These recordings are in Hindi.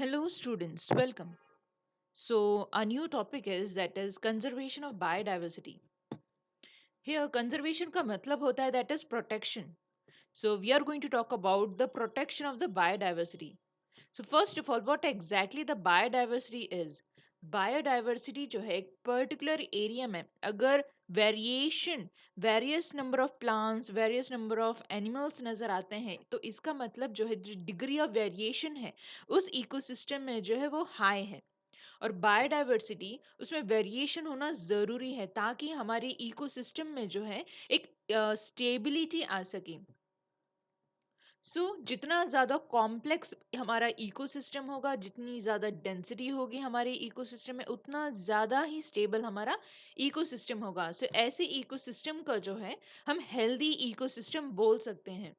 Hello students, welcome. So our new topic is conservation of biodiversity. Here conservation का मतलब होता है that is protection. So we are going to talk about the protection of the biodiversity. So first of all, what exactly the biodiversity is? Biodiversity जो है एक particular area में अगर variation various number of plants various number of animals नजर आते हैं तो इसका मतलब जो है जो डिग्री ऑफ वेरिएशन है उस इकोसिस्टम में जो है वो हाई है। और बायोडाइवर्सिटी उसमें वेरिएशन होना ज़रूरी है ताकि हमारे इकोसिस्टम में जो है एक स्टेबिलिटी आ सके। जितना ज़्यादा कॉम्प्लेक्स हमारा इकोसिस्टम होगा जितनी ज़्यादा डेंसिटी होगी हमारे इकोसिस्टम में उतना ज़्यादा ही स्टेबल हमारा इकोसिस्टम होगा। ऐसे इकोसिस्टम का जो है हम हेल्दी इकोसिस्टम बोल सकते हैं।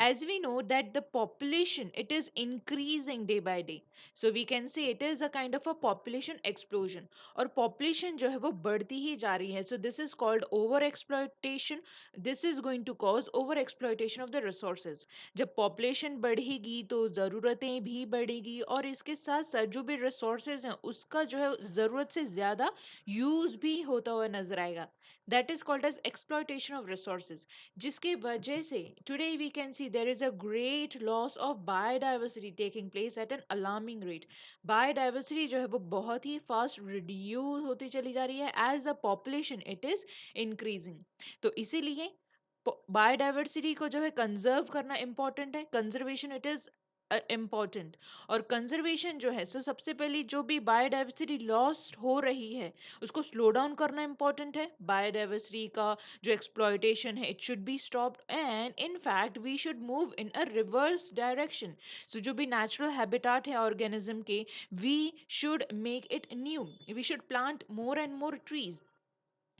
As we know that the population it is increasing day by day, so we can say it is a kind of a population explosion। और population जो है वो बढ़ती ही जा रही है, so this is called over exploitation। this is going to cause over exploitation of the resources। जब population बढ़ेगी तो ज़रूरतें भी बढ़ेगी और इसके साथ साथ जो भी resources हैं उसका जो है ज़रूरत से ज़्यादा यूज़ भी होता हुआ नजर आएगा। that is called as exploitation of resources, जिसके वजह से today we can see there is a great loss of biodiversity taking place at an alarming rate। biodiversity जो है वो बहुत ही fast reduce होती चली जा रही है as the population it is increasing। तो इसीलिए बायोडाइवर्सिटी को जो है कंजर्व करना इंपॉर्टेंट है, कंजर्वेशन इट इज इम्पॉर्टेंट। और कंजर्वेशन जो है सबसे पहले जो भी बायोडाइवर्सिटी लॉस्ट हो रही है उसको स्लो डाउन करना इंपॉर्टेंट है। बायोडाइवर्सिटी का जो एक्सप्लॉयटेशन है it should be stopped and in fact we should move in a reverse direction. जो भी नेचुरल हैबिटाट है ऑर्गेनिज्म के we should make it new, we should plant more and more trees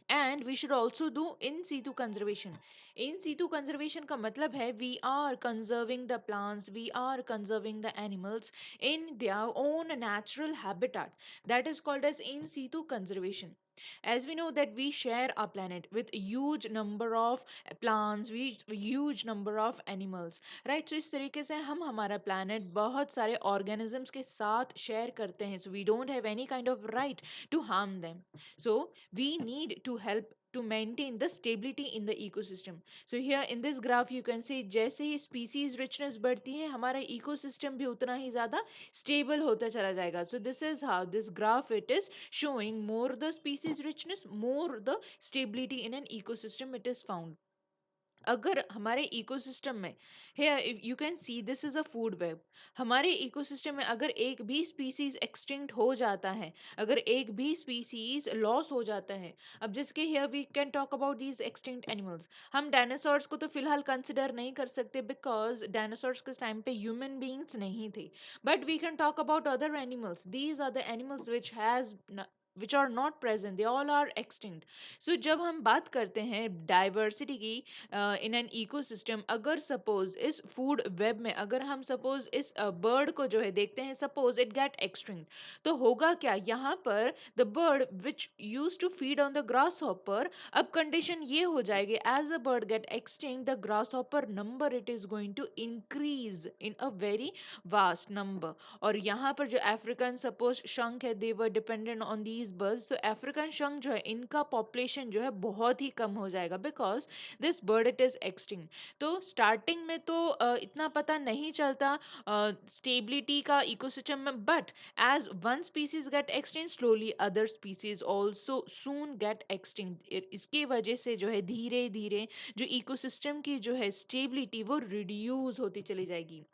and we should also do in situ conservation। in situ conservation का मतलब है we are conserving the plants, we are conserving the animals in their own natural habitat, that is called as in situ conservation। as we know that we share our planet with a huge number of plants, we huge number of animals, right? इस तरीके से हम हमारा planet बहुत सारे organisms के साथ share करते हैं, so we don't have any kind of right to harm them। so we need to help to maintain the stability in the ecosystem। so here in this graph you can see जैसे ही species richness बढ़ती है हमारा ecosystem भी उतना ही ज़्यादा stable होता चला जाएगा। so this is how this graph it is showing more the species richness more the stability in an ecosystem it is found। अगर हमारे इकोसिस्टम में here if you can see this is a food web। हमारे इकोसिस्टम में अगर एक भी स्पीसीज एक्सटिंक्ट हो जाता है, अगर एक भी स्पीसीज लॉस हो जाता है, अब जिसके here we can talk about these extinct animals। हम डायनासोर्स को तो फिलहाल कंसिडर नहीं कर सकते बिकॉज डायनासोर्स के टाइम पे ह्यूमन बींग्स नहीं थे, but we can talk about other animals, these are the animals which are not present, they all are extinct। so जब हम बात करते हैं डाइवर्सिटी की इन एन इकोसिस्टम, अगर सपोज इस फूड वेब में अगर हम सपोज इस बर्ड को जो है देखते हैं, सपोज इट गेट एक्सटिंक्ट, तो होगा क्या यहाँ पर the bird which use to feed on the grasshopper, अब कंडीशन ये हो जाएगी as a bird get extinct the grasshopper number it is going to increase in a very vast number. और यहाँ पर जो अफ्रीकन सपोज शंख है they were dependent on these birds, तो अफ्रीकन शंख जो है इनका पॉपुलेशन जो है बहुत ही कम हो जाएगा because this bird it is extinct. तो स्टार्टिंग में तो इतना पता नहीं चलता स्टेबिलिटी का इकोसिस्टम में, but as one species get extinct slowly other species also soon get extinct. इसके वजह से जो है धीरे धीरे जो इकोसिस्टम की जो है स्टेबिलिटी वो रिड्यूस होती चली जाएगी।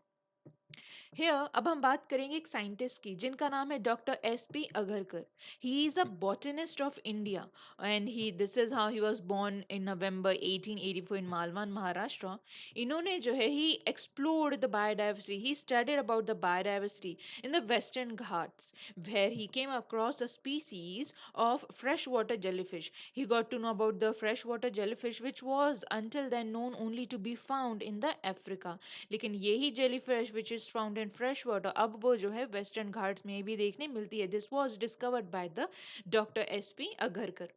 Here अब हम बात करेंगे एक साइंटिस्ट की जिनका नाम है doctor S P Agarkar. He is a botanist of India and he this is how he was born in November 1884 in Malvan Maharashtra. इन्होंने जो है he explored the biodiversity, he studied about the biodiversity in the western Ghats where he came across a species of freshwater jellyfish। He got to know about the freshwater jellyfish which was until then known only to be found in the Africa। लेकिन यही jellyfish which is first found in fresh water, अब वो जो है वेस्टर्न घाट्स में भी देखने मिलती है। This was discovered by the doctor S P Agharkar.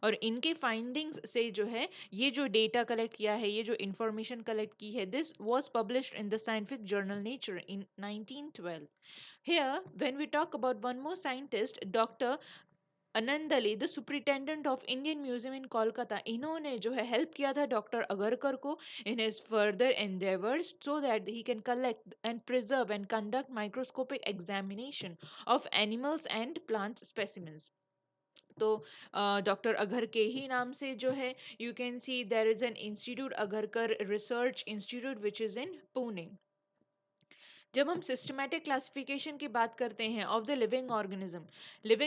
और इनके फाइंडिंग्स से जो है ये जो डेटा कलेक्ट किया है, ये जो इंफॉर्मेशन कलेक्ट की है, this was published in the scientific journal nature in 1912। Here, when we talk about one more scientist, Dr. Anandali, the superintendent of Indian Museum in Kolkata, इन्होंने जो है हेल्प किया था डॉक्टर अगरकर को in his further endeavors so that he can collect and preserve and conduct microscopic examination of animals and plant specimens. तो डॉक्टर अघर के ही नाम से जो है you can see there is an institute Agharkar research institute which is in Pune. जब हम सिस्टमैटिक क्लासिफिकेशन की बात करते हैं ऑफ द लिविंग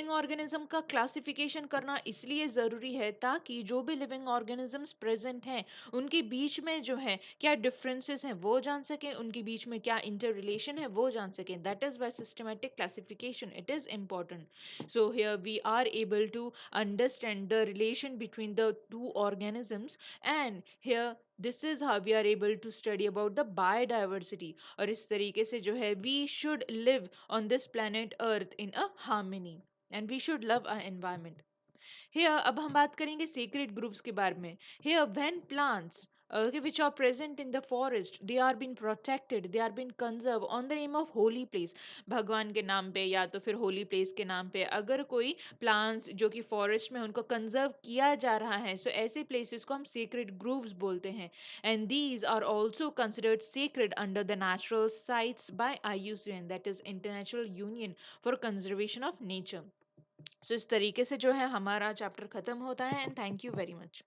ऑर्गेनिज्म का क्लासिफिकेशन करना इसलिए ज़रूरी है ताकि जो भी लिविंग ऑर्गेनिजम्स प्रेजेंट हैं उनके बीच में जो है क्या डिफरेंसेस हैं वो जान सकें, उनके बीच में क्या इंटर रिलेशन है वो जान सकें। That is why systematic classification it is important. So here we are able to understand the relation between the two organisms, and here this is how we are able to study about the biodiversity. और इस तरीके से जो है we should live on this planet earth in a harmony and we should love our environment. Here अब हम बात करेंगे sacred groups के बारे में। Here when plants okay, which are present in the forest, they are being protected, they are being conserved on the name of holy place, भगवान के नाम पे या तो फिर holy place के नाम पे अगर कोई plants जो कि forest में उनको conserve किया जा रहा है, so ऐसे places को हम sacred groves बोलते हैं, and these are also considered sacred under the natural sites by IUCN, that is International Union for Conservation of Nature. सो इस तरीके से जो है हमारा चैप्टर खत्म होता है, and thank you very much.